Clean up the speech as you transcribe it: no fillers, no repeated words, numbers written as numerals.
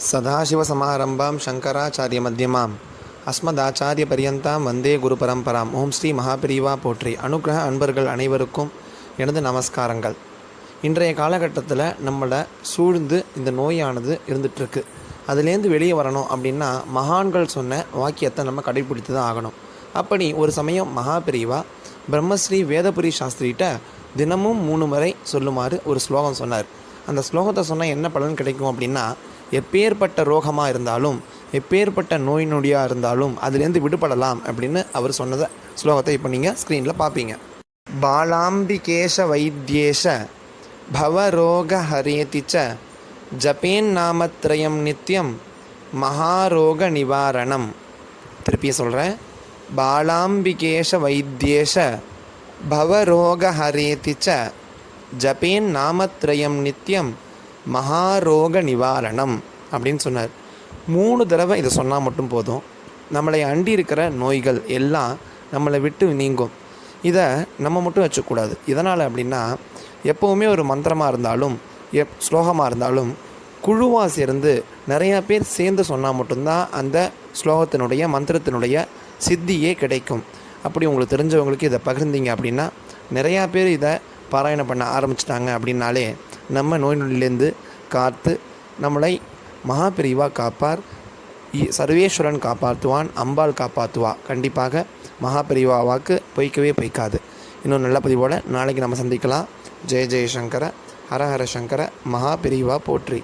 सदाशिवसमारम्भां शङ्कराचार्यमध्यमाम् अस्मदाचार्यपर्यन्तां वन्दे குருபரம்பராம். ஓம் ஸ்ரீ மகாபிரிவா போற்றி. அனுகிரக அன்பர்கள் அனைவருக்கும் எனது நமஸ்காரங்கள். இன்றைய காலகட்டத்தில் நம்மளை சூழ்ந்து இந்த நோயானது இருந்துகிட்ருக்கு. அதுலேருந்து வெளியே வரணும் அப்படின்னா மகான்கள் சொன்ன வாக்கியத்தை நம்ம கடைபிடித்து தான் ஆகணும். அப்படி ஒரு சமயம் மகாபிரிவா பிரம்மஸ்ரீ வேதபுரி சாஸ்திரிகிட்ட தினமும் 3 முறை சொல்லுமாறு ஒரு ஸ்லோகம் சொன்னார். அந்த ஸ்லோகத்தை சொன்னால் என்ன பலன் கிடைக்கும் அப்படின்னா, எப்பேற்பட்ட ரோகமாக இருந்தாலும் எப்பேற்பட்ட நோய் நொடியாக இருந்தாலும் அதுலேருந்து விடுபடலாம் அப்படின்னு அவர் சொன்னதை ஸ்லோகத்தை இப்போ நீங்கள் ஸ்க்ரீனில் பார்ப்பீங்க. பாலாம்பிகேஷ வைத்தியேஷ பவரோக ஹரேதிச்ச ஜபேன் நாமத்ரயம் நித்யம் மகாரோக நிவாரணம். திருப்பிய சொல்கிறேன். பாலாம்பிகேஷ வைத்தியேஷ பவரோக ஹரேதிச்ச ஜபேன் நாமத்ரயம் நித்யம் மகாரோக நிவாரணம் அப்படின்னு சொன்னார். 3 தடவை இதை சொன்னால் மட்டும் போதும். நம்மளை அண்டி இருக்கிற நோய்கள் எல்லாம் நம்மளை விட்டு நீங்கும். இதை நம்ம மட்டும் வச்சுக்கூடாது. இதனால் அப்படின்னா எப்போவுமே ஒரு மந்திரமாக இருந்தாலும் ஸ்லோகமாக இருந்தாலும் குழுவாக சேர்ந்து நிறையா பேர் சேர்ந்து சொன்னால் மட்டும்தான் அந்த ஸ்லோகத்தினுடைய மந்திரத்தினுடைய சித்தியே கிடைக்கும். அப்படி உங்களுக்கு தெரிஞ்சவங்களுக்கு இதை பகிர்ந்தீங்க அப்படின்னா நிறையா பேர் இதை பாராயணம் பண்ண ஆரம்பிச்சிட்டாங்க அப்படின்னாலே நம்ம நோய் நொடியிலேருந்து காத்து நம்மளை மகாபிரிவா காப்பார், சர்வேஸ்வரன் காப்பாற்றுவான், அம்பாள் காப்பாற்றுவா. கண்டிப்பாக மகாபிரிவா வாக்கு பொய்க்கவே பொய்க்காது. இன்னும் நல்ல பதிவோடு நாளைக்கு நம்ம சந்திக்கலாம். ஜெய ஜெயசங்கர, ஹரஹர சங்கர, மகாபிரிவா போற்றி.